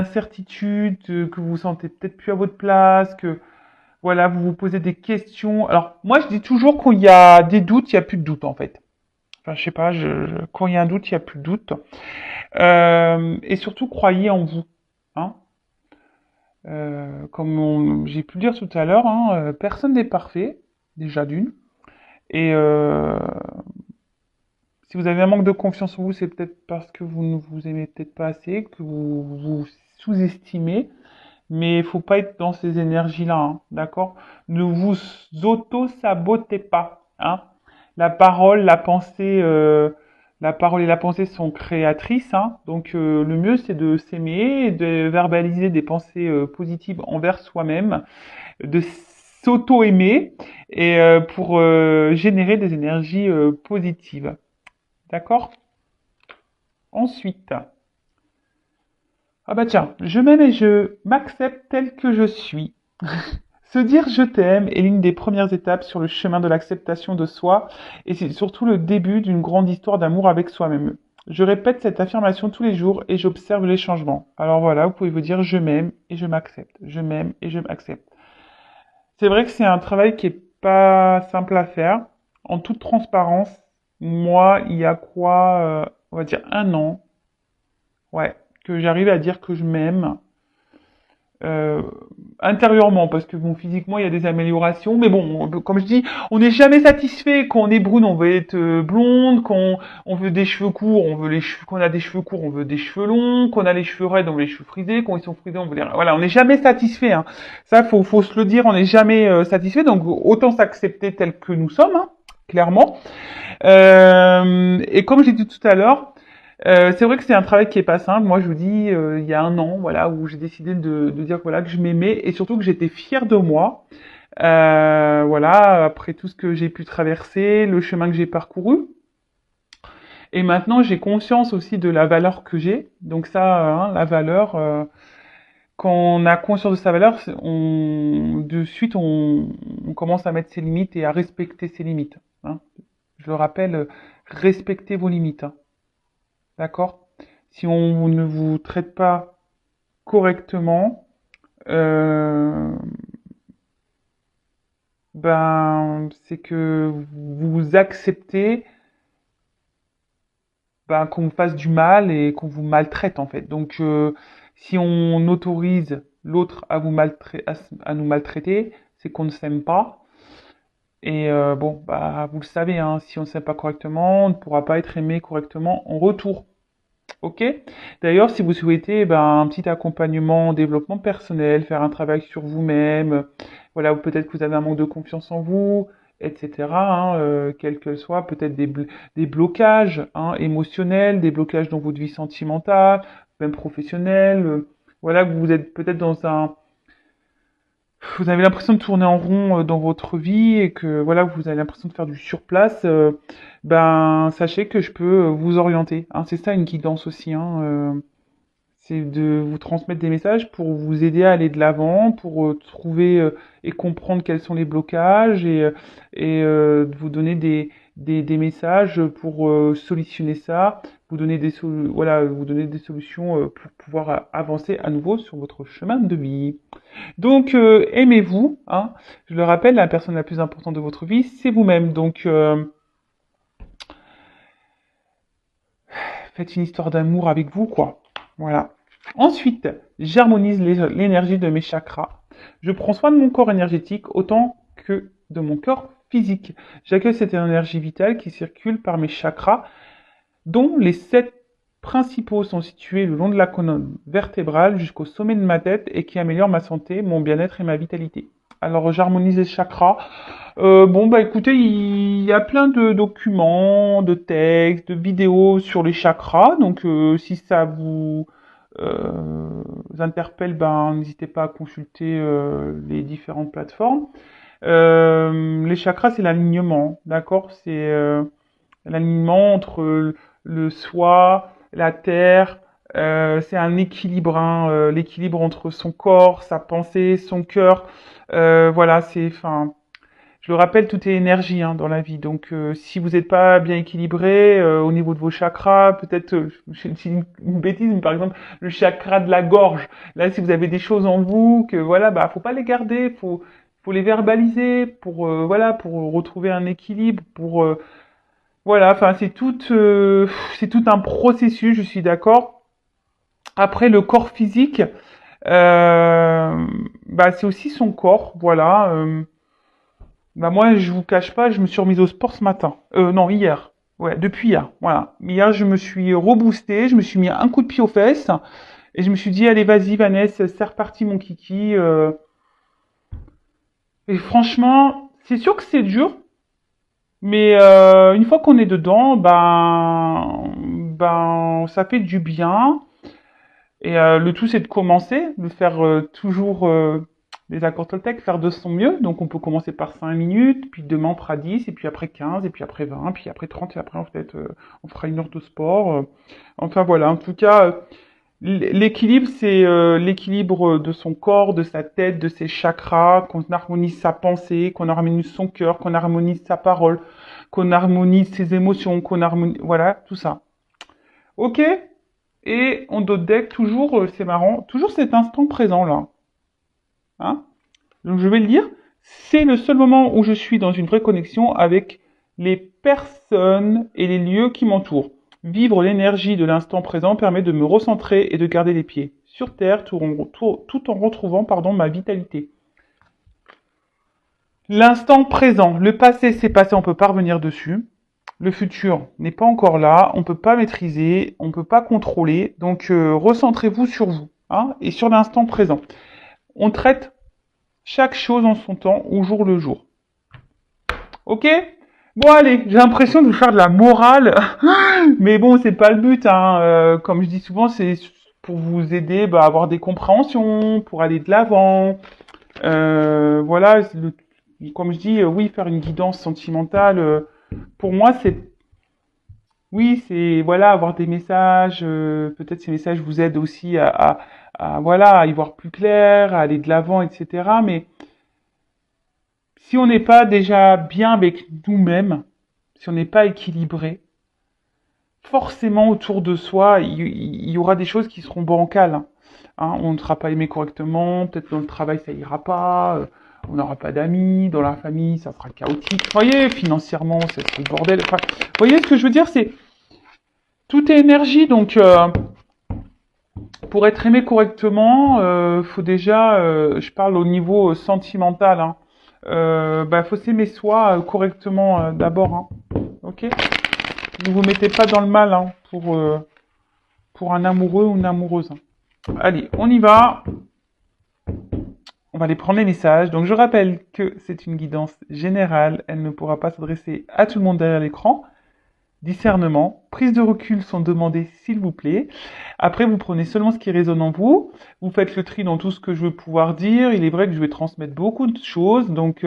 incertitude, que vous vous sentez peut-être plus à votre place, que voilà, vous vous posez des questions. Alors, moi, je dis toujours qu'il y a des doutes, il n'y a plus de doute, en fait. Enfin, je sais pas, quand il y a un doute, il n'y a plus de doute. Et surtout, croyez en vous. Hein. J'ai pu le dire tout à l'heure, hein, personne n'est parfait, déjà d'une. Et si vous avez un manque de confiance en vous, c'est peut-être parce que vous ne vous aimez peut-être pas assez, que vous vous sous-estimez. Mais il faut pas être dans ces énergies-là, hein, d'accord? Ne vous auto-sabotez pas, hein? La parole et la pensée sont créatrices, hein. Donc le mieux c'est de s'aimer, et de verbaliser des pensées positives envers soi-même, de s'auto-aimer et pour générer des énergies positives, d'accord? Ensuite, ah bah tiens, je m'aime et je m'accepte tel que je suis. Se dire je t'aime est l'une des premières étapes sur le chemin de l'acceptation de soi et c'est surtout le début d'une grande histoire d'amour avec soi-même. Je répète cette affirmation tous les jours et j'observe les changements. Alors voilà, vous pouvez vous dire je m'aime et je m'accepte. Je m'aime et je m'accepte. C'est vrai que c'est un travail qui est pas simple à faire. En toute transparence, moi, il y a quoi, on va dire un an, ouais, que j'arrive à dire que je m'aime euh, intérieurement, parce que bon, physiquement, il y a des améliorations, mais bon, comme je dis, on n'est jamais satisfait. Quand on est brune, on veut être blonde. Quand on veut des cheveux courts, on veut les cheveux. Quand on a des cheveux courts, on veut des cheveux longs. Quand on a les cheveux raides, on veut les cheveux frisés. Quand ils sont frisés, on veut les. Voilà, on n'est jamais satisfait. Hein. Ça, faut se le dire, on n'est jamais satisfait. Donc, autant s'accepter tel que nous sommes, hein, clairement. Et comme j'ai dit tout à l'heure, c'est vrai que c'est un travail qui est pas simple. Moi, je vous dis, il y a un an, voilà, où j'ai décidé de dire voilà que je m'aimais et surtout que j'étais fière de moi. Voilà, après tout ce que j'ai pu traverser, le chemin que j'ai parcouru. Et maintenant, j'ai conscience aussi de la valeur que j'ai. Donc ça, hein, la valeur, quand on a conscience de sa valeur, de suite, on commence à mettre ses limites et à respecter ses limites. Hein. Je le rappelle, respectez vos limites. Hein. D'accord? Si on ne vous traite pas correctement, euh, ben, c'est que vous acceptez ben, qu'on vous fasse du mal et qu'on vous maltraite en fait. Donc, si on autorise l'autre à à nous maltraiter, c'est qu'on ne s'aime pas. Et bon, bah, vous le savez, hein, si on ne s'aime pas correctement, on ne pourra pas être aimé correctement en retour. Ok. D'ailleurs, si vous souhaitez ben, un petit accompagnement en développement personnel, faire un travail sur vous-même, voilà, ou peut-être que vous avez un manque de confiance en vous, etc., hein, quel que soit, peut-être des blocages hein, émotionnels, des blocages dans votre vie sentimentale, même professionnelle, voilà, que vous êtes peut-être dans un vous avez l'impression de tourner en rond dans votre vie et que voilà, vous avez l'impression de faire du surplace, ben sachez que je peux vous orienter. Hein. C'est ça une guidance aussi. Hein, c'est de vous transmettre des messages pour vous aider à aller de l'avant, pour trouver et comprendre quels sont les blocages et de vous donner des messages pour solutionner ça, voilà, vous donner des solutions pour pouvoir avancer à nouveau sur votre chemin de vie. Donc, aimez-vous. Hein. Je le rappelle, la personne la plus importante de votre vie, c'est vous-même. Donc, faites une histoire d'amour avec vous, quoi. Voilà. Ensuite, j'harmonise l'énergie de mes chakras. Je prends soin de mon corps énergétique autant que de mon corps physique. J'accueille cette énergie vitale qui circule par mes chakras, dont les 7 principaux sont situés le long de la colonne vertébrale jusqu'au sommet de ma tête et qui améliorent ma santé, mon bien-être et ma vitalité. Alors j'harmonise les chakras. Bon bah écoutez, il y a plein de documents, de textes, de vidéos sur les chakras. Donc si ça vous interpelle, ben n'hésitez pas à consulter les différentes plateformes. Les chakras, c'est l'alignement, d'accord? C'est l'alignement entre le soi, la terre. C'est un équilibre, hein, l'équilibre entre son corps, sa pensée, son cœur. Voilà, c'est, enfin, Je le rappelle, tout est énergie dans la vie. Donc, si vous n'êtes pas bien équilibré au niveau de vos chakras, peut-être, je dis une bêtise, mais par exemple, le chakra de la gorge. Là, si vous avez des choses en vous, que voilà, bah, faut pas les garder, faut les verbaliser pour, voilà, pour retrouver un équilibre, pour, voilà, enfin, c'est tout un processus, je suis d'accord. Après, le corps physique, bah, c'est aussi son corps, voilà. Bah moi, je vous cache pas, je me suis remise au sport ce matin. Non, hier. Ouais, depuis hier. Voilà. Hier, je me suis reboosté, je me suis mis un coup de pied aux fesses et je me suis dit, allez, vas-y, Vanessa, c'est reparti, mon kiki. Et franchement, c'est sûr que c'est dur, mais une fois qu'on est dedans, ben, ça fait du bien. Et le tout, c'est de commencer, de faire toujours les accords Toltec, faire de son mieux. Donc on peut commencer par 5 minutes, puis demain on fera 10, et puis après 15, et puis après 20, puis après 30, et après peut-être on fera une heure de sport. Enfin voilà, en tout cas, l'équilibre, c'est l'équilibre de son corps, de sa tête, de ses chakras, qu'on harmonise sa pensée, qu'on harmonise son cœur, qu'on harmonise sa parole, qu'on harmonise ses émotions, qu'on harmonise... Voilà, tout ça. Ok? Et on doit deck toujours, c'est marrant, toujours cet instant présent là. Hein. Donc je vais le dire, c'est le seul moment où je suis dans une vraie connexion avec les personnes et les lieux qui m'entourent. Vivre l'énergie de l'instant présent permet de me recentrer et de garder les pieds sur terre tout en retrouvant ma vitalité. L'instant présent, le passé c'est passé, on peut pas revenir dessus. Le futur n'est pas encore là, on peut pas maîtriser, on peut pas contrôler, donc recentrez-vous sur vous et sur l'instant présent. On traite chaque chose en son temps, au jour le jour. Ok? Bon allez, j'ai l'impression de vous faire de la morale, mais bon c'est pas le but. Comme je dis souvent, c'est pour vous aider à avoir des compréhensions, pour aller de l'avant. Voilà, comme je dis, oui, faire une guidance sentimentale. Pour moi, c'est voilà, avoir des messages. Peut-être ces messages vous aident aussi voilà, à y voir plus clair, à aller de l'avant, etc. Mais si on n'est pas déjà bien avec nous-mêmes, si on n'est pas équilibré, forcément autour de soi, il y aura des choses qui seront bancales. On ne sera pas aimé correctement, peut-être dans le travail ça ira pas, on n'aura pas d'amis, dans la famille ça sera chaotique. Vous voyez, financièrement ça sera le bordel. Enfin, vous voyez ce que je veux dire, c'est tout est énergie, donc pour être aimé correctement, faut déjà, je parle au niveau sentimental, faut s'aimer soi correctement d'abord, ok? Ne vous mettez pas dans le mal pour un amoureux ou une amoureuse. Allez, on y va. On va aller prendre les messages. Donc je rappelle que c'est une guidance générale. Elle ne pourra pas s'adresser à tout le monde derrière l'écran. Discernement, prise de recul sont demandées s'il vous plaît. Après, vous prenez seulement ce qui résonne en vous. Vous faites le tri dans tout ce que je veux pouvoir dire. Il est vrai que je vais transmettre beaucoup de choses. Donc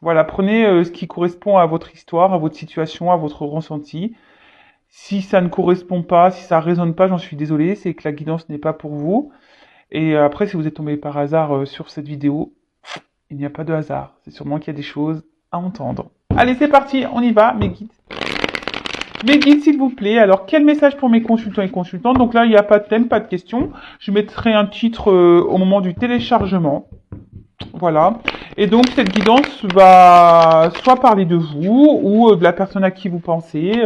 voilà, prenez ce qui correspond à votre histoire, à votre situation, à votre ressenti. Si ça ne correspond pas, si ça résonne pas, j'en suis désolé, c'est que la guidance n'est pas pour vous. Et après, si vous êtes tombé par hasard sur cette vidéo, il n'y a pas de hasard. C'est sûrement qu'il y a des choses à entendre. Allez, c'est parti, on y va, mes guides. Mes guides, s'il vous plaît. Alors, quel message pour mes consultants et consultantes? Donc là, il n'y a pas de thème, pas de question. Je mettrai un titre au moment du téléchargement. Voilà. Et donc, cette guidance va soit parler de vous ou de la personne à qui vous pensez.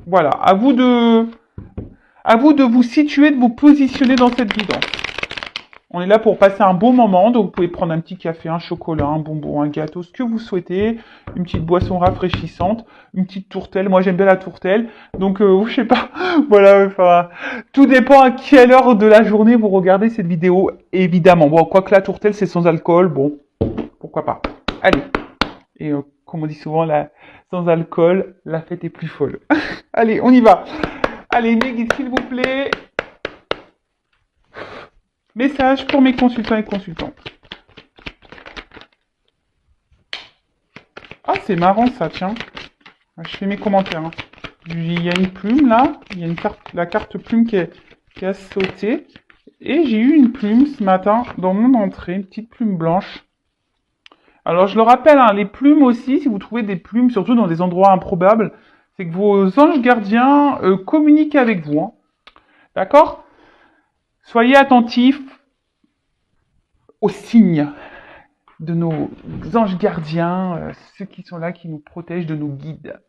Voilà. À vous de vous situer, de vous positionner dans cette guidance. On est là pour passer un bon moment, donc vous pouvez prendre un petit café, un chocolat, un bonbon, un gâteau, ce que vous souhaitez, une petite boisson rafraîchissante, une petite tourtelle. Moi, j'aime bien la tourtelle, donc je sais pas. Voilà, enfin, tout dépend à quelle heure de la journée vous regardez cette vidéo, évidemment. Bon, quoique la tourtelle, c'est sans alcool, bon, pourquoi pas. Allez. Et comme on dit souvent, sans alcool, la fête est plus folle. Allez, on y va. Allez, mes guides, s'il vous plaît. Message pour mes consultants et consultantes. Ah, c'est marrant ça, tiens. Je fais mes commentaires. Il y a une plume là, il y a la carte plume qui a sauté. Et j'ai eu une plume ce matin dans mon entrée, une petite plume blanche. Alors, je le rappelle, hein, les plumes aussi, si vous trouvez des plumes, surtout dans des endroits improbables, c'est que vos anges gardiens communiquent avec vous. Hein. D'accord? Soyez attentifs aux signes de nos anges gardiens, ceux qui sont là, qui nous protègent, de nos guides.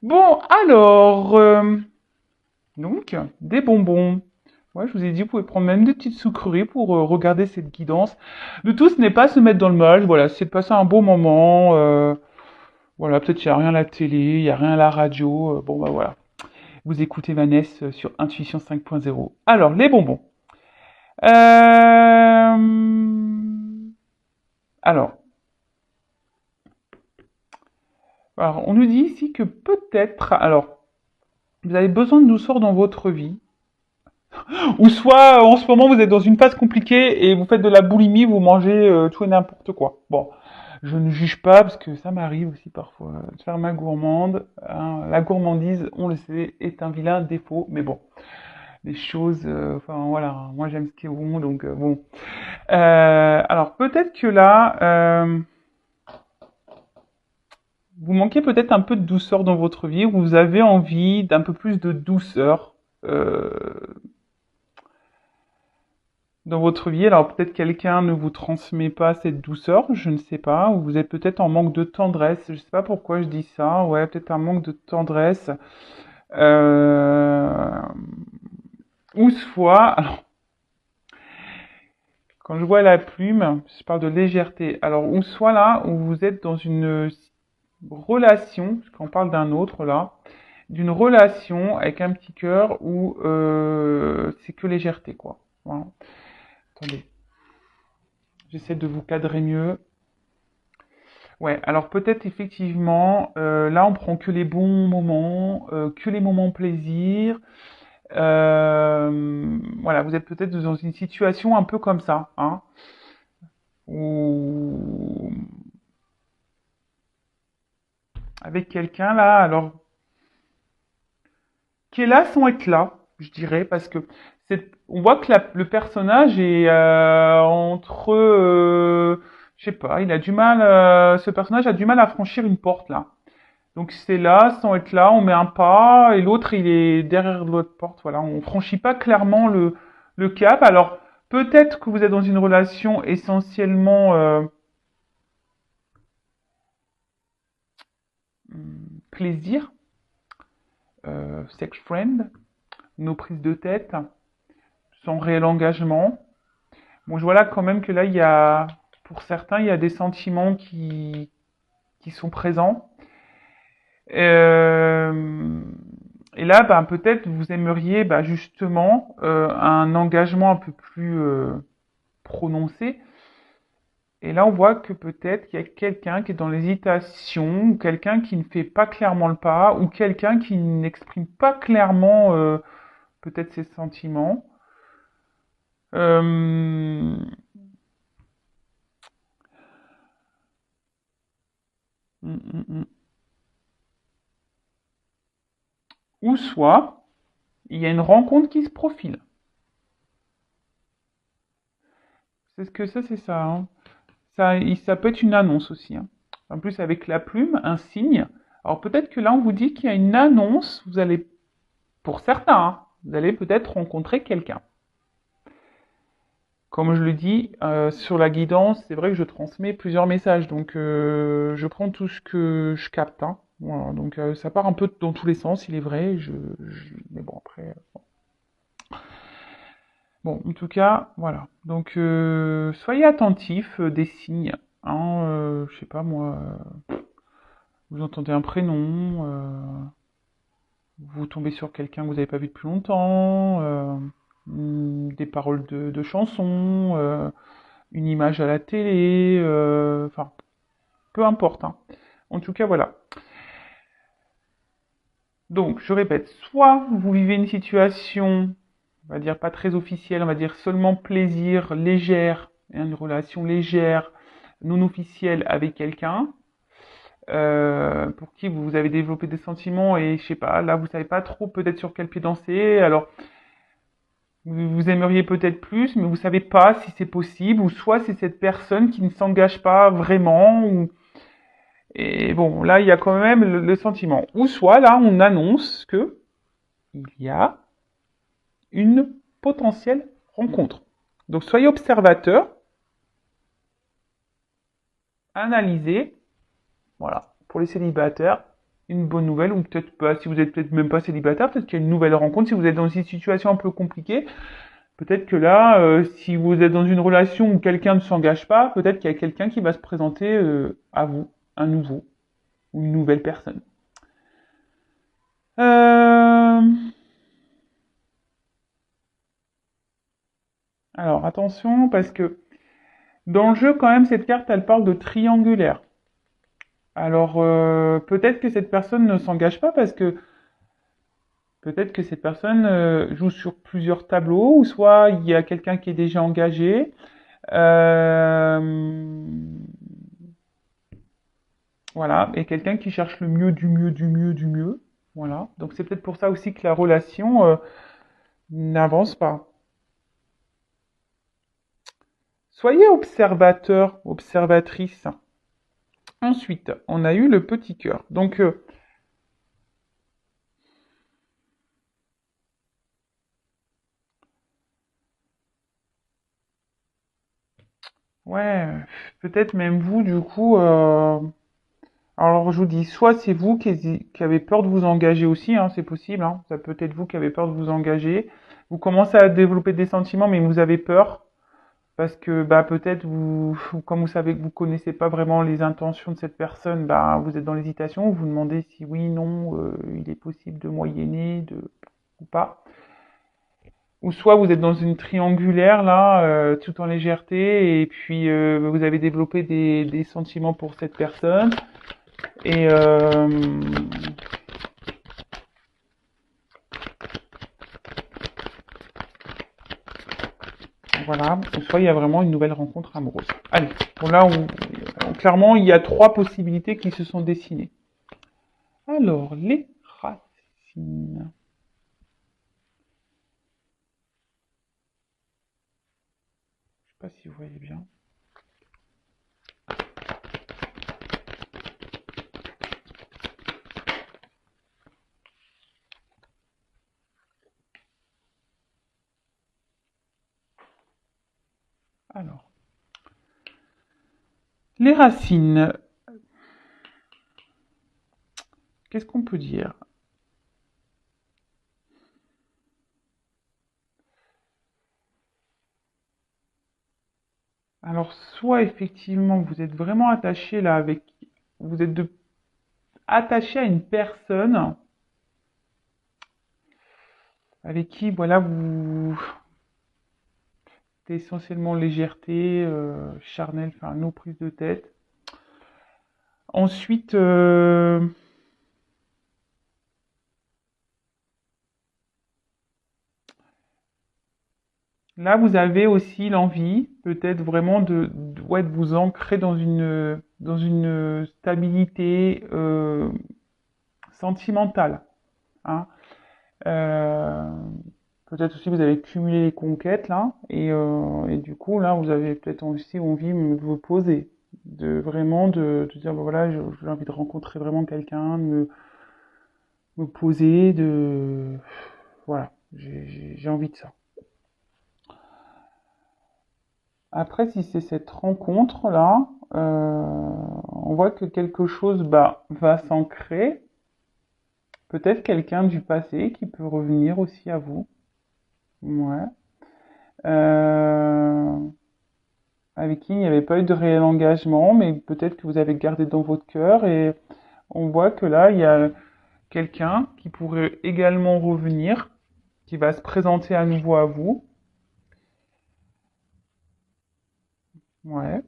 Bon, alors, donc, des bonbons. Ouais, je vous ai dit, vous pouvez prendre même des petites sucreries pour regarder cette guidance. Le tout, ce n'est pas se mettre dans le mal, voilà, c'est de passer un beau moment. Voilà, peut-être qu'il n'y a rien à la télé, il n'y a rien à la radio. Bon, bah voilà. Vous écoutez Vanessa sur Intuition 5.0. Alors, les bonbons. Euh... Alors, on nous dit ici que peut-être, alors, vous avez besoin de douceur dans votre vie, ou soit en ce moment vous êtes dans une phase compliquée et vous faites de la boulimie, vous mangez tout et n'importe quoi. Bon, je ne juge pas parce que ça m'arrive aussi parfois de faire ma gourmande. Hein. La gourmandise, on le sait, est un vilain défaut, mais bon, les choses, enfin voilà, moi j'aime ce qui est bon, donc bon. Alors peut-être que là, vous manquez peut-être un peu de douceur dans votre vie, vous avez envie d'un peu plus de douceur. Euh, dans votre vie. Alors peut-être quelqu'un ne vous transmet pas cette douceur, je ne sais pas, ou vous êtes peut-être en manque de tendresse, je ne sais pas pourquoi je dis ça, ouais, peut-être un manque de tendresse. Euh... Ou soit, alors, quand je vois la plume, je parle de légèreté. Alors, ou soit là, où vous êtes dans une relation, parce qu'on parle d'un autre là, d'une relation avec un petit cœur où c'est que légèreté, quoi. Voilà. Attendez, j'essaie de vous cadrer mieux. Ouais, alors peut-être effectivement, là on prend que les bons moments, que les moments plaisir. Voilà, vous êtes peut-être dans une situation un peu comme ça, hein, ou avec quelqu'un là, alors qui est là sans être là, je dirais, parce que on voit que le personnage est entre, je sais pas, il a du mal, ce personnage a du mal à franchir une porte là. Donc c'est là, sans être là, on met un pas, et l'autre il est derrière l'autre porte. Voilà, on franchit pas clairement le cap. Alors peut-être que vous êtes dans une relation essentiellement plaisir, sex friend, nos prises de tête, sans réel engagement. Bon, je vois là quand même que là il y a, pour certains, il y a des sentiments qui sont présents. Euh, et là, ben, peut-être vous aimeriez ben, justement un engagement un peu plus prononcé. Et là, on voit que peut-être qu'il y a quelqu'un qui est dans l'hésitation, ou quelqu'un qui ne fait pas clairement le pas, ou quelqu'un qui n'exprime pas clairement peut-être ses sentiments. Euh, mm, mm, mm. Ou soit, il y a une rencontre qui se profile. C'est ce que ça, c'est ça. Hein. Ça peut être une annonce aussi. Hein. En plus, avec la plume, un signe. Alors peut-être que là, on vous dit qu'il y a une annonce. Vous allez, pour certains, hein, vous allez peut-être rencontrer quelqu'un. Comme je le dis, sur la guidance, c'est vrai que je transmets plusieurs messages. Donc, je prends tout ce que je capte. Hein. Voilà, donc, ça part un peu dans tous les sens, il est vrai. Mais bon, après... Bon, en tout cas, voilà. Donc, soyez attentifs des signes. Hein, je sais pas moi, vous entendez un prénom, vous tombez sur quelqu'un que vous n'avez pas vu depuis longtemps, des paroles de chansons, une image à la télé, enfin, peu importe. Hein. En tout cas, voilà. Donc, je répète, soit vous vivez une situation, on va dire pas très officielle, on va dire seulement plaisir, légère, hein, une relation légère, non officielle avec quelqu'un, pour qui vous avez développé des sentiments et je sais pas, là vous savez pas trop peut-être sur quel pied danser. Alors Vous aimeriez peut-être plus, mais vous savez pas si c'est possible, ou soit c'est cette personne qui ne s'engage pas vraiment, ou... Et bon, là, il y a quand même le sentiment. Ou soit, là, on annonce que il y a une potentielle rencontre. Donc, soyez observateur, analysez, voilà, pour les célibataires, une bonne nouvelle, ou peut-être pas, si vous êtes peut-être même pas célibataire, peut-être qu'il y a une nouvelle rencontre, si vous êtes dans une situation un peu compliquée, peut-être que là, si vous êtes dans une relation où quelqu'un ne s'engage pas, peut-être qu'il y a quelqu'un qui va se présenter à vous, un nouveau, ou une nouvelle personne. Euh... Alors, attention, parce que dans le jeu, quand même, cette carte, elle parle de triangulaire. Alors, peut-être que cette personne ne s'engage pas parce que peut-être que cette personne joue sur plusieurs tableaux, ou soit il y a quelqu'un qui est déjà engagé. Euh, voilà, et quelqu'un qui cherche le mieux, du mieux, du mieux, du mieux. Voilà. Donc c'est peut-être pour ça aussi que la relation n'avance pas. Soyez observateur, observatrice. Ensuite, on a eu le petit cœur. Donc, ouais, peut-être même vous, du coup, alors je vous dis, soit c'est vous qui avez peur de vous engager aussi, hein, c'est possible, hein, ça peut être vous qui avez peur de vous engager. Vous commencez à développer des sentiments, mais vous avez peur parce que bah peut-être comme vous savez que vous connaissez pas vraiment les intentions de cette personne, bah vous êtes dans l'hésitation, vous vous demandez si oui, non, il est possible de moyenner, ou pas. Ou soit vous êtes dans une triangulaire là, tout en légèreté, et puis vous avez développé des sentiments pour cette personne. Et voilà, ou soit il y a vraiment une nouvelle rencontre amoureuse. Allez, bon là, clairement, il y a trois possibilités qui se sont dessinées. Alors, les racines. Je sais pas si vous voyez bien. Alors, les racines. Qu'est-ce qu'on peut dire? Alors, soit effectivement, vous êtes vraiment attaché là avec, vous êtes attaché à une personne avec qui, voilà, vous, c'est essentiellement légèreté, charnel, enfin, no prise de tête. Ensuite, là, vous avez aussi l'envie, peut-être vraiment ouais, de vous ancrer dans une stabilité sentimentale. Hein. Euh, peut-être aussi vous avez cumulé les conquêtes là, et du coup là, vous avez peut-être aussi envie de vous poser, de vraiment de dire bah, voilà, j'ai envie de rencontrer vraiment quelqu'un, me poser, de voilà, j'ai envie de ça. Après, si c'est cette rencontre-là, on voit que quelque chose bah, va s'ancrer. Peut-être quelqu'un du passé qui peut revenir aussi à vous. Ouais. Euh, avec qui il n'y avait pas eu de réel engagement, mais peut-être que vous avez gardé dans votre cœur. Et on voit que là, il y a quelqu'un qui pourrait également revenir, qui va se présenter à nouveau à vous. Ouais.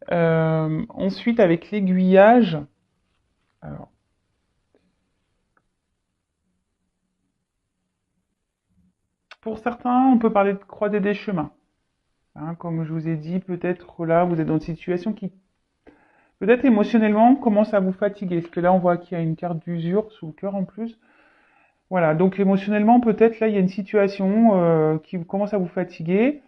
Ensuite, avec l'aiguillage, alors, pour certains, on peut parler de croiser des chemins. Hein, comme je vous ai dit, peut-être là, vous êtes dans une situation qui, peut-être émotionnellement, commence à vous fatiguer. Parce que là, on voit qu'il y a une carte d'usure sous le cœur en plus. Voilà, donc émotionnellement, peut-être là, il y a une situation qui commence à vous fatiguer.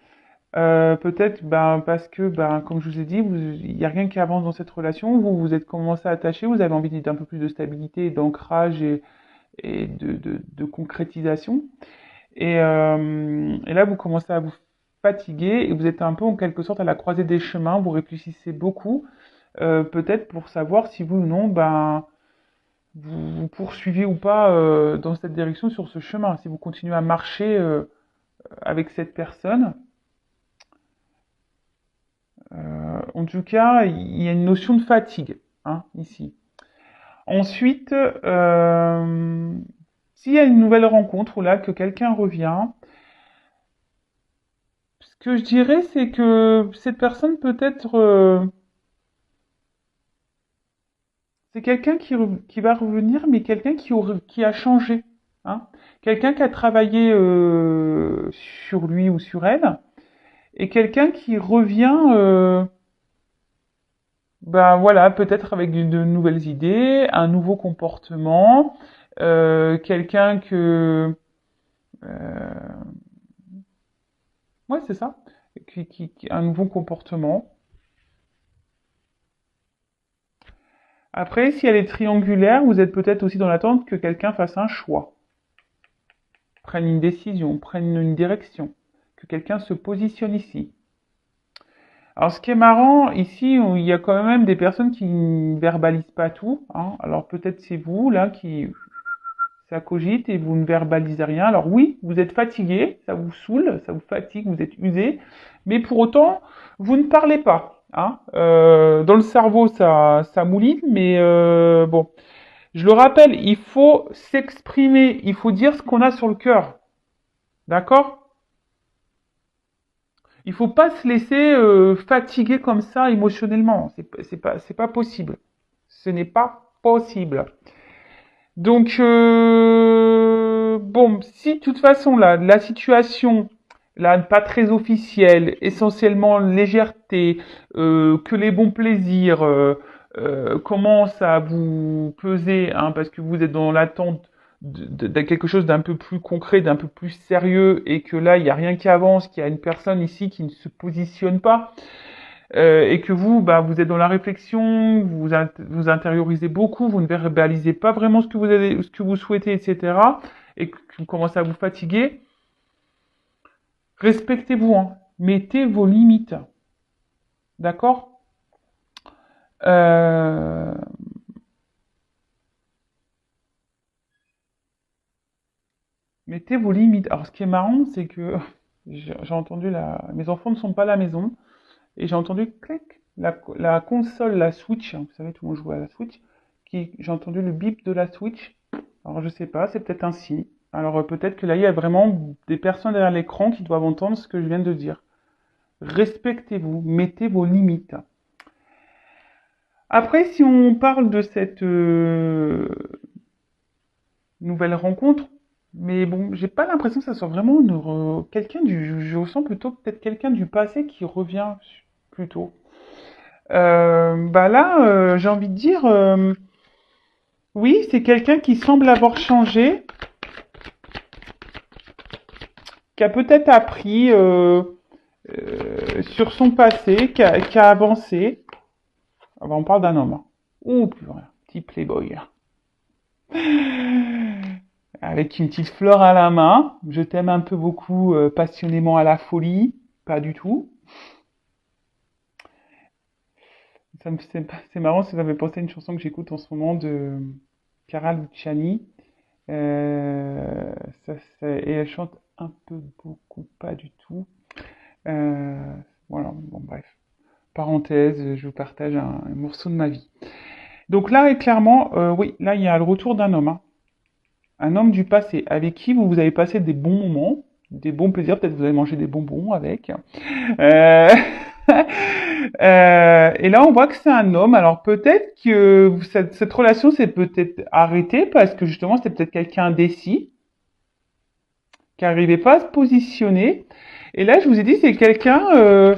Peut-être ben, parce que, ben, comme je vous ai dit, il n'y a rien qui avance dans cette relation. Vous vous êtes commencé à attacher, vous avez envie d'un peu plus de stabilité, d'ancrage et de concrétisation. Et là, vous commencez à vous fatiguer et vous êtes un peu en quelque sorte à la croisée des chemins. Vous réfléchissez beaucoup, peut-être pour savoir si vous ou non, ben, vous poursuivez ou pas dans cette direction sur ce chemin. Si vous continuez à marcher avec cette personne. En tout cas, il y a une notion de fatigue hein, ici. Ensuite, s'il y a une nouvelle rencontre ou là que quelqu'un revient, ce que je dirais, c'est que cette personne peut-être, c'est quelqu'un qui va revenir, mais quelqu'un qui a changé. Hein. Quelqu'un qui a travaillé sur lui ou sur elle, et quelqu'un qui revient, ben voilà, peut-être avec de nouvelles idées, un nouveau comportement, quelqu'un que, euh, ouais, c'est ça, un nouveau comportement. Après, si elle est triangulaire, vous êtes peut-être aussi dans l'attente que quelqu'un fasse un choix, prenne une décision, prenne une direction, que quelqu'un se positionne ici. Alors, ce qui est marrant ici, il y a quand même des personnes qui ne verbalisent pas tout. Hein. Alors, peut-être c'est vous là qui ça cogite et vous ne verbalisez rien. Alors oui, vous êtes fatigué, ça vous saoule, ça vous fatigue, vous êtes usé, mais pour autant, vous ne parlez pas. Hein. Dans le cerveau, ça mouline, mais bon, je le rappelle, il faut s'exprimer, il faut dire ce qu'on a sur le cœur. D'accord? Il faut pas se laisser fatiguer comme ça émotionnellement. C'est pas possible. Ce n'est pas possible. Donc, bon, si de toute façon, là, la situation, là, pas très officielle, essentiellement légèreté, que les bons plaisirs commencent à vous peser, hein, parce que vous êtes dans l'attente de quelque chose d'un peu plus concret, d'un peu plus sérieux, et que là, il n'y a rien qui avance, qu'il y a une personne ici qui ne se positionne pas, et que vous, bah, vous êtes dans la réflexion, vous intériorisez beaucoup, vous ne verbalisez pas vraiment ce que vous souhaitez, etc., et que vous commencez à vous fatiguer, respectez-vous, hein. Mettez vos limites, d'accord? euh... Mettez vos limites. Alors, ce qui est marrant, c'est que j'ai entendu mes enfants ne sont pas à la maison, et j'ai entendu clic, la console, la Switch, hein, vous savez, tout le monde joue à la Switch, j'ai entendu le bip de la Switch. Alors je sais pas, c'est peut-être un signe. Alors peut-être que là, il y a vraiment des personnes derrière l'écran qui doivent entendre ce que je viens de dire. Respectez-vous, mettez vos limites. Après, si on parle de cette nouvelle rencontre, mais bon, j'ai pas l'impression que ça soit vraiment quelqu'un je ressens plutôt peut-être quelqu'un du passé qui revient plutôt. Bah là, j'ai envie de dire, oui, c'est quelqu'un qui semble avoir changé, qui a peut-être appris sur son passé, qui a avancé. Ah bah, on parle d'un homme. Hein. Ouh, plus rien. Petit playboy. Avec une petite fleur à la main. Je t'aime un peu beaucoup, passionnément à la folie. Pas du tout. C'est marrant, ça m'avait pensé à une chanson que j'écoute en ce moment de Cara Luciani. Euh, et elle chante un peu, beaucoup, pas du tout. Euh, voilà, bon bref. Parenthèse, je vous partage un morceau de ma vie. Donc là, et clairement, oui, là, il y a le retour d'un homme. Hein. Un homme du passé, avec qui vous avez passé des bons moments, des bons plaisirs, peut-être vous avez mangé des bonbons avec. Euh, et là, on voit que c'est un homme. Alors peut-être que cette relation s'est peut-être arrêtée parce que justement, c'était peut-être quelqu'un indécis, qui n'arrivait pas à se positionner. Et là, je vous ai dit, c'est quelqu'un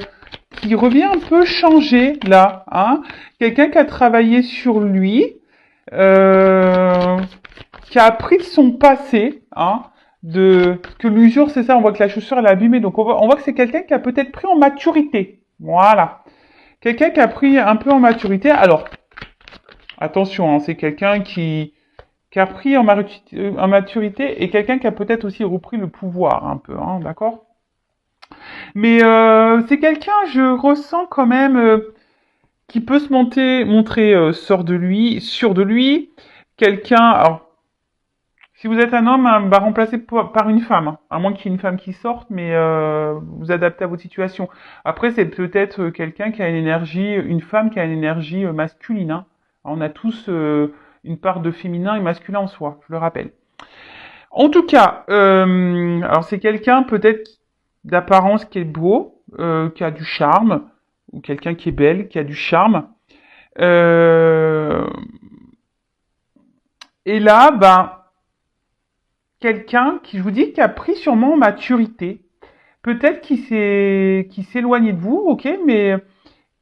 qui revient un peu changé, là. Hein. Quelqu'un qui a travaillé sur lui. Euh, qui a appris de son passé, hein, que l'usure, c'est ça, on voit que la chaussure, elle est abîmée, donc on voit que c'est quelqu'un qui a peut-être pris en maturité. Voilà. Quelqu'un qui a pris un peu en maturité. Alors, attention, hein, c'est quelqu'un qui a pris en maturité et quelqu'un qui a peut-être aussi repris le pouvoir un peu, hein, d'accord? Mais c'est quelqu'un, je ressens quand même, qui peut montrer sûr de lui. Quelqu'un, alors, si vous êtes un homme, hein, bah, remplacé par une femme, hein, à moins qu'il y ait une femme qui sorte, mais vous adaptez à votre situation. Après, c'est peut-être quelqu'un qui a une femme qui a une énergie masculine, hein. On a tous une part de féminin et masculin en soi, je le rappelle. En tout cas, alors c'est quelqu'un peut-être d'apparence qui est beau, qui a du charme, ou quelqu'un qui est belle, qui a du charme. Euh, et là, ben, quelqu'un qui, je vous dis, qui a pris sûrement en maturité. Peut-être qui s'est éloigné de vous, ok, mais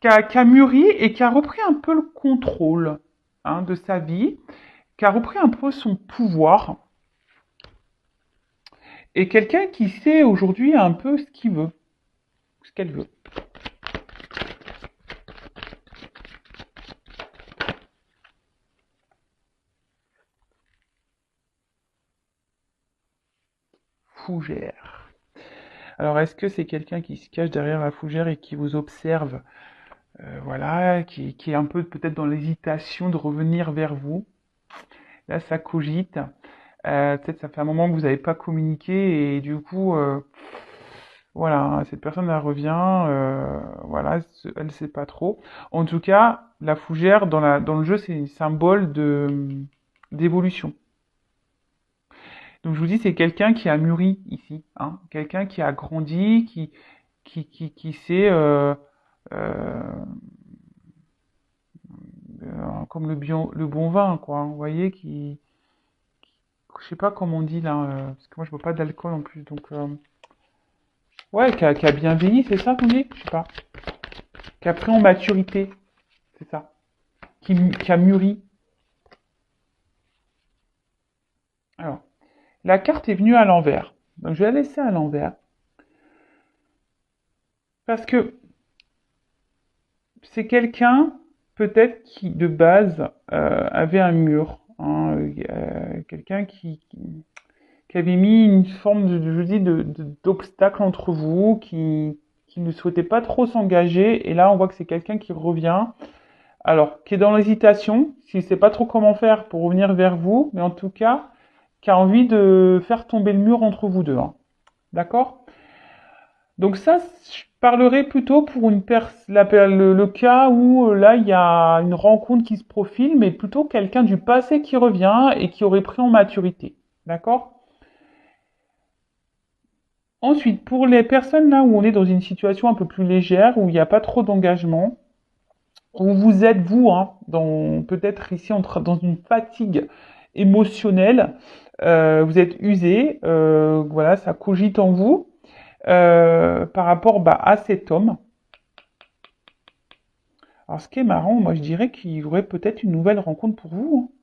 qui a mûri et qui a repris un peu le contrôle, hein, de sa vie, qui a repris un peu son pouvoir. Et quelqu'un qui sait aujourd'hui un peu ce qu'il veut, ce qu'elle veut. Fougère. Alors, est-ce que c'est quelqu'un qui se cache derrière la fougère et qui vous observe, voilà, qui est un peu peut-être dans l'hésitation de revenir vers vous? Là, ça cogite. Peut-être ça fait un moment que vous n'avez pas communiqué et du coup, voilà, cette personne elle revient, voilà, elle ne sait pas trop. En tout cas, la fougère dans le jeu, c'est un symbole d'évolution. Donc je vous dis, c'est quelqu'un qui a mûri ici, hein, quelqu'un qui a grandi, qui sait, euh, comme le bon vin, quoi, hein, vous voyez, je sais pas comment on dit là, parce que moi je bois pas d'alcool en plus, donc ouais, qui a bien vieilli, c'est ça qu'on dit? Je sais pas. Qui a pris en maturité, c'est ça. Qui a mûri. Alors, la carte est venue à l'envers. Donc je vais la laisser à l'envers. Parce que c'est quelqu'un, peut-être, qui de base avait un mur, hein, quelqu'un qui avait mis une forme je dis, d'obstacle entre vous, qui ne souhaitait pas trop s'engager. Et là, on voit que c'est quelqu'un qui revient. Alors, qui est dans l'hésitation, qui ne sait pas trop comment faire pour revenir vers vous, mais en tout cas, qui a envie de faire tomber le mur entre vous deux, hein. D'accord? Donc ça, je parlerai plutôt pour le cas où là, il y a une rencontre qui se profile, mais plutôt quelqu'un du passé qui revient et qui aurait pris en maturité. D'accord? Ensuite, pour les personnes là où on est dans une situation un peu plus légère, où il n'y a pas trop d'engagement, où vous êtes vous, hein, peut-être ici dans une fatigue émotionnelle, vous êtes usé, voilà, ça cogite en vous par rapport bah, à cet homme. Alors ce qui est marrant, moi je dirais qu'il y aurait peut-être une nouvelle rencontre pour vous, hein,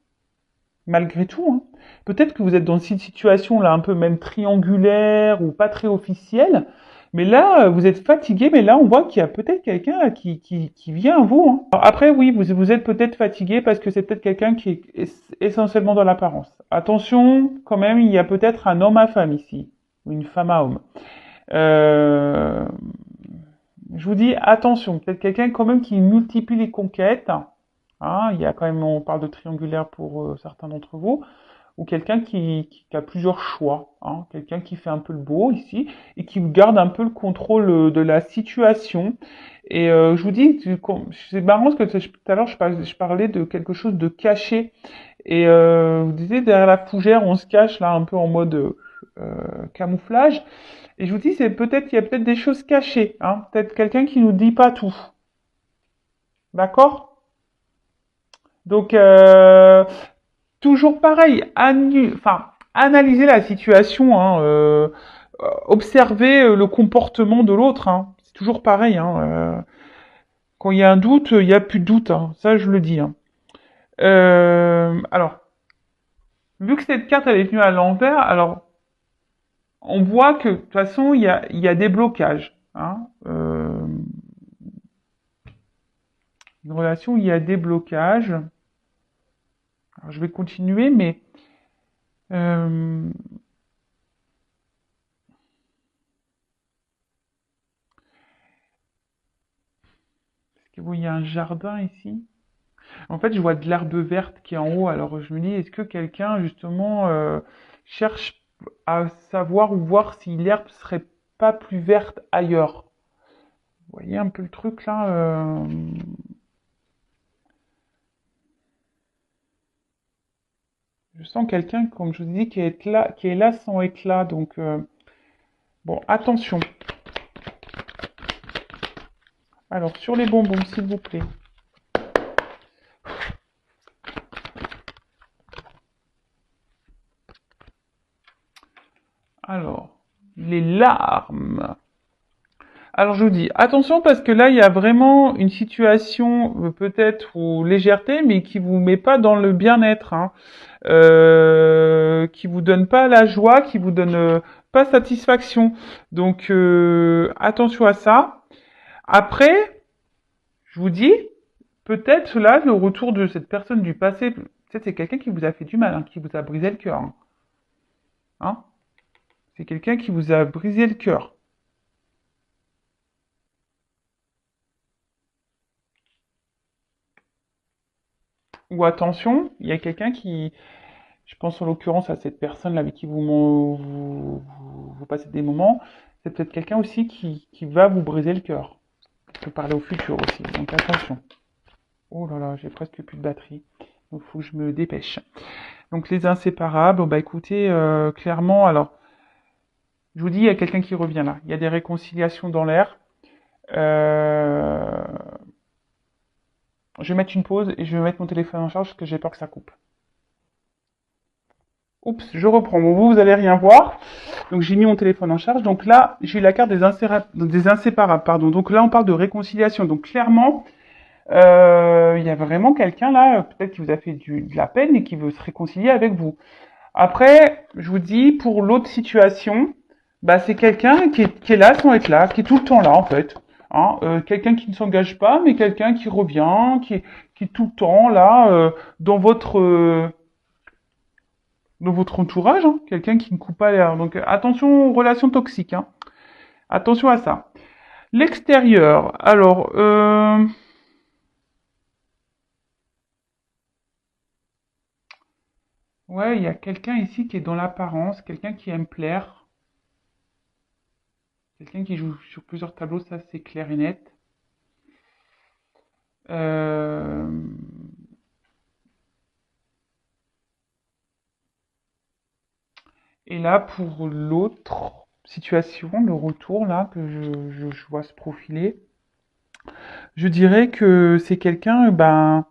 malgré tout, hein. Peut-être que vous êtes dans cette situation là un peu même triangulaire ou pas très officielle, mais là vous êtes fatigué, mais là on voit qu'il y a peut-être quelqu'un qui vient à vous, hein. Alors après oui, vous êtes peut-être fatigué parce que c'est peut-être quelqu'un qui est essentiellement dans l'apparence. Attention, quand même, il y a peut-être un homme à femme ici, ou une femme à homme. Euh, je vous dis attention, peut-être quelqu'un quand même qui multiplie les conquêtes, hein, il y a quand même, on parle de triangulaire pour certains d'entre vous, ou quelqu'un qui a plusieurs choix, hein, quelqu'un qui fait un peu le beau ici et qui garde un peu le contrôle de la situation. Et je vous dis, c'est marrant parce que tout à l'heure je parlais de quelque chose de caché et vous disiez derrière la fougère on se cache là un peu en mode camouflage. Et je vous dis, il y a peut-être des choses cachées, hein, peut-être quelqu'un qui nous dit pas tout, d'accord? Donc toujours pareil, analyser la situation, hein, observer le comportement de l'autre, hein. C'est toujours pareil, hein, quand il y a un doute, il n'y a plus de doute, hein. Ça je le dis, hein. Alors, vu que cette carte elle est venue à l'envers, alors on voit que de toute façon il y a des blocages. Hein. Une relation où il y a des blocages. Alors, je vais continuer, mais euh, est-ce que vous voyez un jardin ici? En fait, je vois de l'herbe verte qui est en haut. Alors je me dis, est-ce que quelqu'un justement cherche à savoir ou voir si l'herbe serait pas plus verte ailleurs? Vous voyez un peu le truc là Je sens quelqu'un, comme je vous dis, qui est là sans éclat. Donc bon, attention. Alors sur les bonbons, s'il vous plaît. Alors, les larmes. Alors je vous dis, attention parce que là, il y a vraiment une situation peut-être ou légèreté, mais qui vous met pas dans le bien-être, hein, qui vous donne pas la joie, qui vous donne pas satisfaction. Donc attention à ça. Après, je vous dis, peut-être là, le retour de cette personne du passé, peut-être c'est quelqu'un qui vous a fait du mal, hein, qui vous a brisé le cœur. Hein. C'est quelqu'un qui vous a brisé le cœur. Ou attention, il y a quelqu'un qui, je pense en l'occurrence à cette personne avec qui vous passez des moments, c'est peut-être quelqu'un aussi qui va vous briser le cœur. Je peux parler au futur aussi, donc attention. Oh là là, j'ai presque plus de batterie, donc il faut que je me dépêche. Donc les inséparables, bah écoutez, clairement, alors, je vous dis, il y a quelqu'un qui revient là. Il y a des réconciliations dans l'air. Euh, je vais mettre une pause et je vais mettre mon téléphone en charge parce que j'ai peur que ça coupe. Oups, je reprends. Bon, vous allez rien voir. Donc j'ai mis mon téléphone en charge. Donc là, j'ai eu la carte des inséparables. Pardon. Donc là, on parle de réconciliation. Donc clairement, il y a vraiment quelqu'un là, peut-être qui vous a fait de la peine et qui veut se réconcilier avec vous. Après, je vous dis, pour l'autre situation, bah c'est quelqu'un qui est là sans être là, qui est tout le temps là en fait. Hein, quelqu'un qui ne s'engage pas, mais quelqu'un qui revient, qui est tout le temps là dans votre entourage, hein, quelqu'un qui ne coupe pas l'air. Donc attention aux relations toxiques, hein. Attention à ça. L'extérieur, alors, ouais, il y a quelqu'un ici qui est dans l'apparence, quelqu'un qui aime plaire, quelqu'un qui joue sur plusieurs tableaux, ça c'est clair et net. Euh, et là, pour l'autre situation, le retour là que je vois se profiler, je dirais que c'est quelqu'un, ben,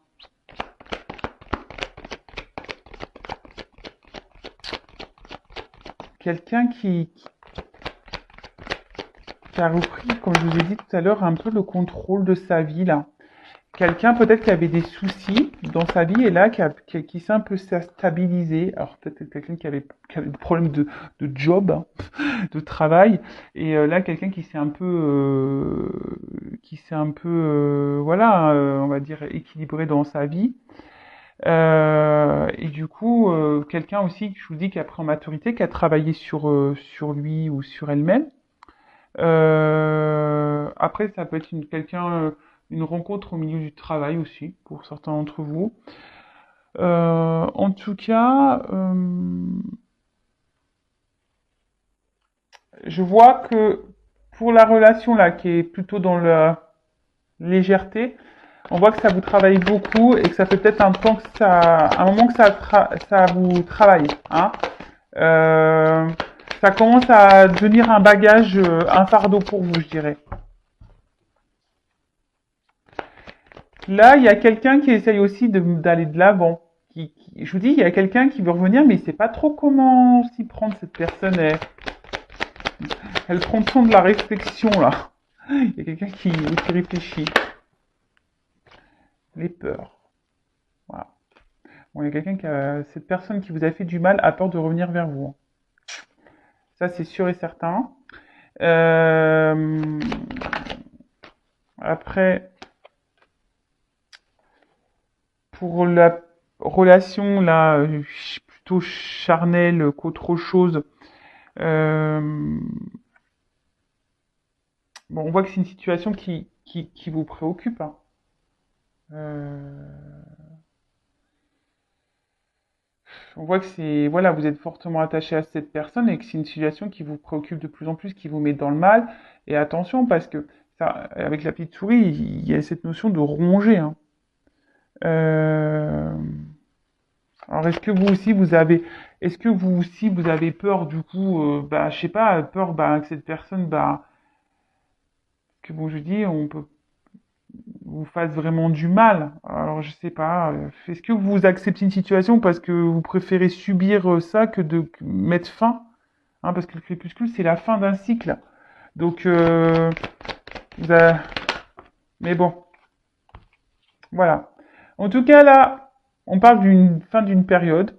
quelqu'un qui a repris, comme je vous ai dit tout à l'heure, un peu le contrôle de sa vie là. Quelqu'un peut-être qui avait des soucis dans sa vie et là qui s'est un peu stabilisé. Alors peut-être quelqu'un qui avait des problèmes de job, hein, de travail, et là quelqu'un qui s'est un peu voilà, on va dire équilibré dans sa vie. Et du coup, quelqu'un aussi, je vous dis, qui a pris en maturité, qui a travaillé sur lui ou sur elle-même. Après, ça peut être une rencontre au milieu du travail aussi, pour certains d'entre vous. En tout cas, je vois que pour la relation là, qui est plutôt dans la légèreté, on voit que ça vous travaille beaucoup et que ça fait peut-être un moment que ça vous travaille, hein. Euh, Ça commence à devenir un bagage, un fardeau pour vous, je dirais. Là, il y a quelqu'un qui essaye aussi d'aller de l'avant. Je vous dis, il y a quelqu'un qui veut revenir, mais il sait pas trop comment s'y prendre. Cette personne, elle prend le temps de la réflexion là. Il y a quelqu'un qui réfléchit. Les peurs. Voilà. Bon, il y a quelqu'un cette personne qui vous a fait du mal a peur de revenir vers vous, hein. Ça, c'est sûr et certain. Euh, Après, pour la relation, là, plutôt charnelle qu'autre chose, euh, bon, on voit que c'est une situation qui vous préoccupe, hein. Euh, on voit que c'est, voilà, vous êtes fortement attaché à cette personne et que c'est une situation qui vous préoccupe de plus en plus, qui vous met dans le mal. Et attention, parce que ça, avec la petite souris, il y a cette notion de ronger, hein. Euh, alors, est-ce que vous aussi, vous avez peur, du coup, bah, je sais pas, peur, bah, que cette personne, bah, que bon, je dis, on peut vous fasse vraiment du mal. Alors, je sais pas, est-ce que vous acceptez une situation parce que vous préférez subir ça que de mettre fin, hein, parce que le crépuscule, c'est la fin d'un cycle. Donc, vous avez- mais bon, voilà. En tout cas, là, on parle d'une fin d'une période.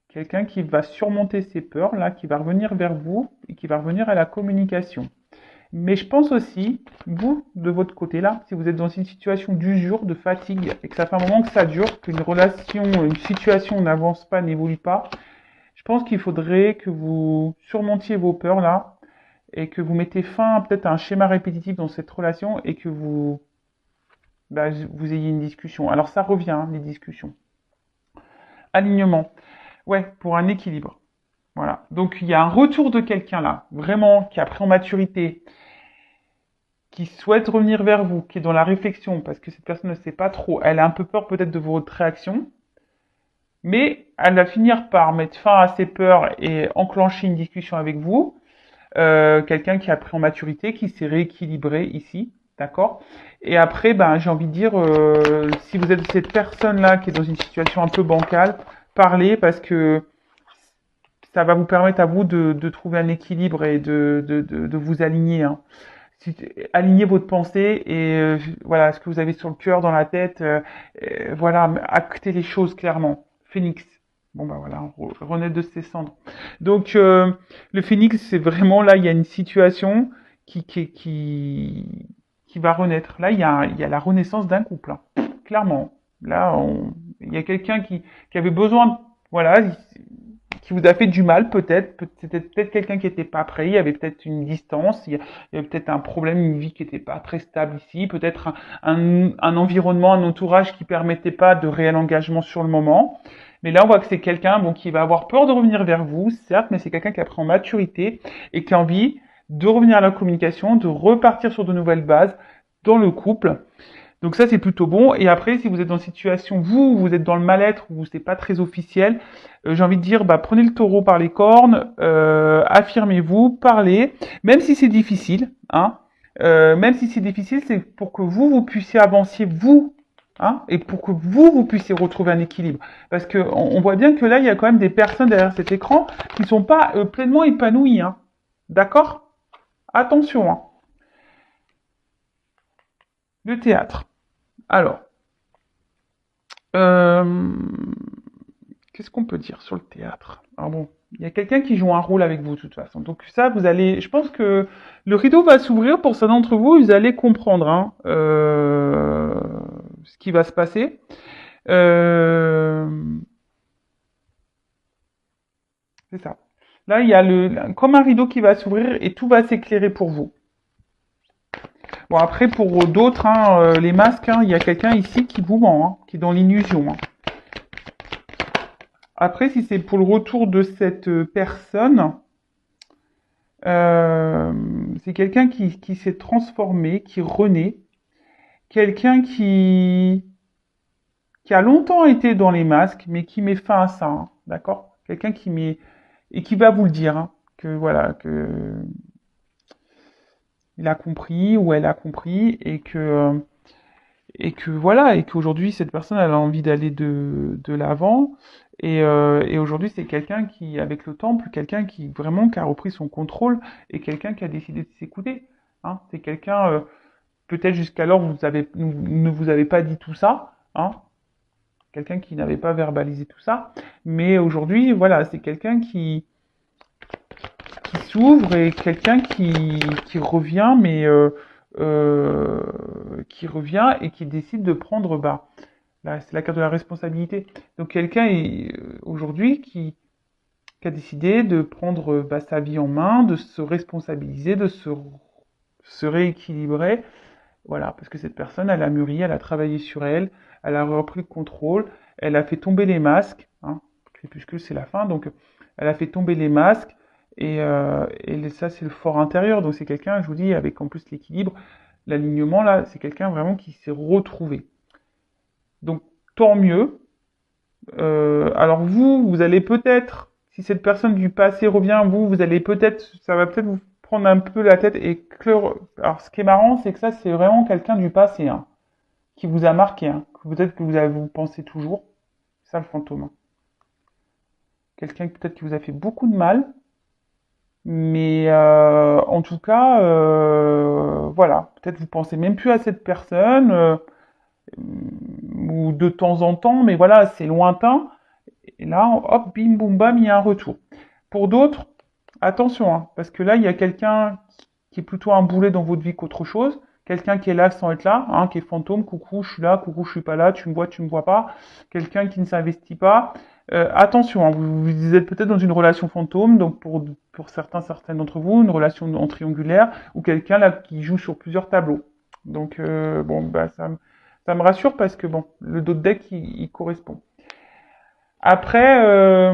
Quelqu'un qui va surmonter ses peurs, là, qui va revenir vers vous et qui va revenir à la communication. Mais je pense aussi, vous, de votre côté là, si vous êtes dans une situation d'usure, de fatigue, et que ça fait un moment que ça dure, qu'une relation, une situation n'avance pas, n'évolue pas, je pense qu'il faudrait que vous surmontiez vos peurs là, et que vous mettez fin peut-être à un schéma répétitif dans cette relation, et que vous, bah, vous ayez une discussion. Alors ça revient, hein, les discussions. Alignement. Ouais, pour un équilibre. Voilà. Donc il y a un retour de quelqu'un là, vraiment, qui a pris en maturité, qui souhaite revenir vers vous, qui est dans la réflexion, parce que cette personne ne sait pas trop, elle a un peu peur peut-être de votre réaction, mais elle va finir par mettre fin à ses peurs et enclencher une discussion avec vous. Quelqu'un qui a pris en maturité, qui s'est rééquilibré ici, d'accord. Et après, ben, j'ai envie de dire, si vous êtes cette personne-là qui est dans une situation un peu bancale, parlez parce que ça va vous permettre à vous de trouver un équilibre et de vous aligner, hein. Alignez votre pensée et voilà ce que vous avez sur le cœur, dans la tête, voilà, actez les choses clairement. Phoenix. Bon bah voilà, renaître de ses cendres. Donc le phénix, c'est vraiment là, il y a une situation qui va renaître. Là, il y a la renaissance d'un couple, hein. Clairement. Là, il y a quelqu'un qui avait besoin, voilà, qui vous a fait du mal peut-être. C'était peut-être quelqu'un qui n'était pas prêt. Il y avait peut-être une distance. Il y avait peut-être un problème, une vie qui n'était pas très stable ici. Peut-être un environnement, un entourage qui permettait pas de réel engagement sur le moment. Mais là, on voit que c'est quelqu'un bon, qui va avoir peur de revenir vers vous, certes, mais c'est quelqu'un qui a pris en maturité et qui a envie de revenir à la communication, de repartir sur de nouvelles bases dans le couple. Donc ça, c'est plutôt bon. Et après, si vous êtes dans une situation, vous êtes dans le mal-être, ou c'est pas très officiel, j'ai envie de dire, bah, prenez le taureau par les cornes, affirmez-vous, parlez, même si c'est difficile, hein. Même si c'est difficile, c'est pour que vous puissiez avancer, vous, hein, et pour que vous puissiez retrouver un équilibre. Parce que on voit bien que là, il y a quand même des personnes derrière cet écran qui sont pas pleinement épanouies, hein. D'accord? Attention, hein. Le théâtre. Alors, euh, qu'est-ce qu'on peut dire sur le théâtre? Alors bon, il y a quelqu'un qui joue un rôle avec vous de toute façon. Donc ça, vous allez, je pense que le rideau va s'ouvrir pour certains d'entre vous. Vous allez comprendre, hein, ce qui va se passer. Euh, c'est ça. Là, il y a comme un rideau qui va s'ouvrir et tout va s'éclairer pour vous. Bon après pour d'autres, hein, les masques, hein, il y a quelqu'un ici qui vous ment, hein, qui est dans l'illusion, hein. Après, si c'est pour le retour de cette personne, Euh, c'est quelqu'un qui s'est transformé, qui renaît, quelqu'un qui a longtemps été dans les masques, mais qui met fin à ça, hein, d'accord? Quelqu'un qui met et qui va vous le dire, hein, que voilà, que il a compris ou elle a compris et que voilà et qu'aujourd'hui cette personne elle a envie d'aller de l'avant et aujourd'hui c'est quelqu'un qui avec le temple quelqu'un qui vraiment qui a repris son contrôle et quelqu'un qui a décidé de s'écouter, hein, c'est quelqu'un peut-être jusqu'alors ne vous avez pas dit tout ça, hein, quelqu'un qui n'avait pas verbalisé tout ça, mais aujourd'hui, voilà, c'est quelqu'un qui s'ouvre et quelqu'un qui revient, mais euh, qui revient et qui décide de prendre, bah, là, c'est la carte de la responsabilité. Donc quelqu'un aujourd'hui qui a décidé de prendre bah, sa vie en main, de se responsabiliser, se rééquilibrer. Voilà, parce que cette personne, elle a mûri, elle a travaillé sur elle, elle a repris le contrôle, elle a fait tomber les masques. Hein, Crépuscule, c'est la fin, donc elle a fait tomber les masques. Et ça, c'est le fort intérieur. Donc c'est quelqu'un, je vous dis, avec en plus l'équilibre, l'alignement, là, c'est quelqu'un vraiment qui s'est retrouvé. Donc tant mieux. Alors vous allez peut-être, si cette personne du passé revient, vous allez peut-être, ça va peut-être vous prendre un peu la tête et clore. Alors ce qui est marrant, c'est que ça, c'est vraiment quelqu'un du passé, hein, qui vous a marqué, hein, que peut-être que vous pensez toujours. C'est ça le fantôme. Hein. Quelqu'un peut-être qui vous a fait beaucoup de mal, mais en tout cas, voilà, peut-être vous pensez même plus à cette personne, ou de temps en temps, mais voilà, c'est lointain. Et là, hop, bim, boum, bam, il y a un retour. Pour d'autres, attention, hein, parce que là, il y a quelqu'un qui est plutôt un boulet dans votre vie qu'autre chose. Quelqu'un qui est là sans être là, hein, qui est fantôme, coucou, je suis là, coucou, je suis pas là, tu me vois pas. Quelqu'un qui ne s'investit pas. Attention, hein, vous êtes peut-être dans une relation fantôme, donc pour certains d'entre vous, une relation en triangulaire, ou quelqu'un là qui joue sur plusieurs tableaux. Donc bon, bah ça me rassure parce que bon, le dos de deck il correspond. Après,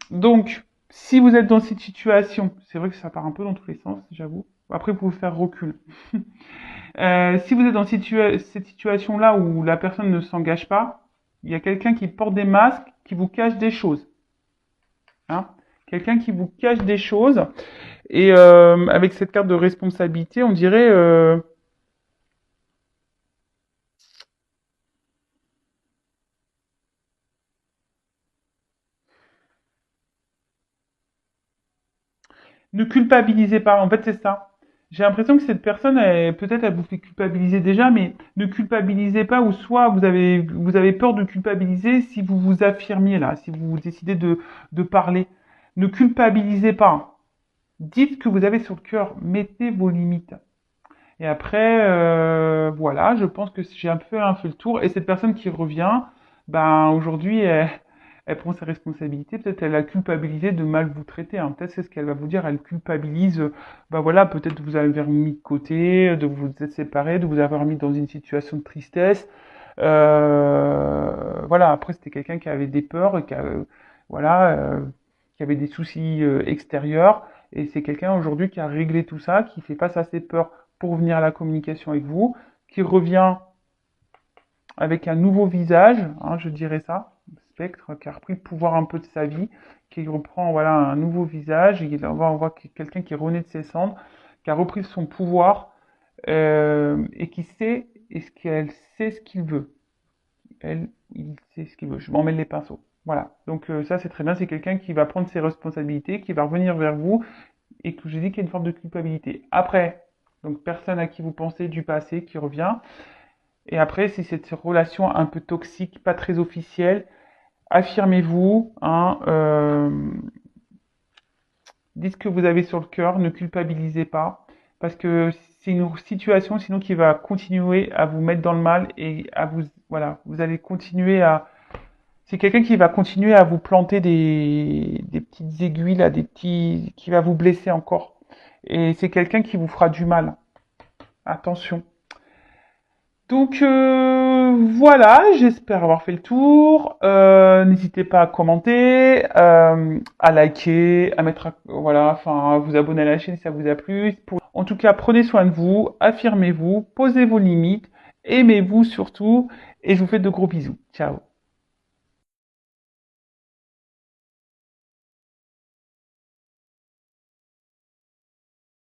donc, si vous êtes dans cette situation, c'est vrai que ça part un peu dans tous les sens, j'avoue. Après, vous pouvez faire recul. Si vous êtes dans cette situation-là où la personne ne s'engage pas, il y a quelqu'un qui porte des masques, qui vous cache des choses. Hein, quelqu'un qui vous cache des choses. Et avec cette carte de responsabilité, on dirait... ne culpabilisez pas. En fait, c'est ça. J'ai l'impression que cette personne, peut-être, elle vous fait culpabiliser déjà, mais ne culpabilisez pas, ou soit vous avez peur de culpabiliser si vous vous affirmiez là, si vous décidez de parler. Ne culpabilisez pas. Dites ce que vous avez sur le cœur. Mettez vos limites. Et après, voilà, je pense que j'ai un peu fait le tour. Et cette personne qui revient, ben aujourd'hui, elle prend ses responsabilités. Peut-être elle a culpabilisé de mal vous traiter. Hein. Peut-être c'est ce qu'elle va vous dire. Elle culpabilise, ben voilà, peut-être de vous avoir mis de côté, de vous être séparés, de vous avoir mis dans une situation de tristesse. Voilà. Après, c'était quelqu'un qui avait des peurs, et voilà, qui avait des soucis extérieurs. Et c'est quelqu'un aujourd'hui qui a réglé tout ça, qui fait face à ses peurs pour venir à la communication avec vous, qui revient avec un nouveau visage, hein, je dirais ça, spectre, qui a repris le pouvoir un peu de sa vie, qui reprend voilà un nouveau visage, et on voit quelqu'un qui est rené de ses cendres, qui a repris son pouvoir, et qui sait, et qu'elle sait ce qu'il veut. Elle, il sait ce qu'il veut. Je m'en mêle les pinceaux. Voilà. Donc ça c'est très bien, c'est quelqu'un qui va prendre ses responsabilités, qui va revenir vers vous, et que j'ai dit qu'il y a une forme de culpabilité. Après, donc personne à qui vous pensez du passé qui revient. Et après, si cette relation un peu toxique, pas très officielle, affirmez-vous, hein, dites ce que vous avez sur le cœur, ne culpabilisez pas, parce que c'est une situation sinon qui va continuer à vous mettre dans le mal et à vous, voilà, vous allez continuer à, c'est quelqu'un qui va continuer à vous planter des petites aiguilles là, qui va vous blesser encore. Et c'est quelqu'un qui vous fera du mal. Attention. Donc voilà, j'espère avoir fait le tour. N'hésitez pas à commenter, à liker, à mettre, voilà, enfin, à vous abonner à la chaîne si ça vous a plu. En tout cas, prenez soin de vous, affirmez-vous, posez vos limites, aimez-vous surtout, et je vous fais de gros bisous. Ciao.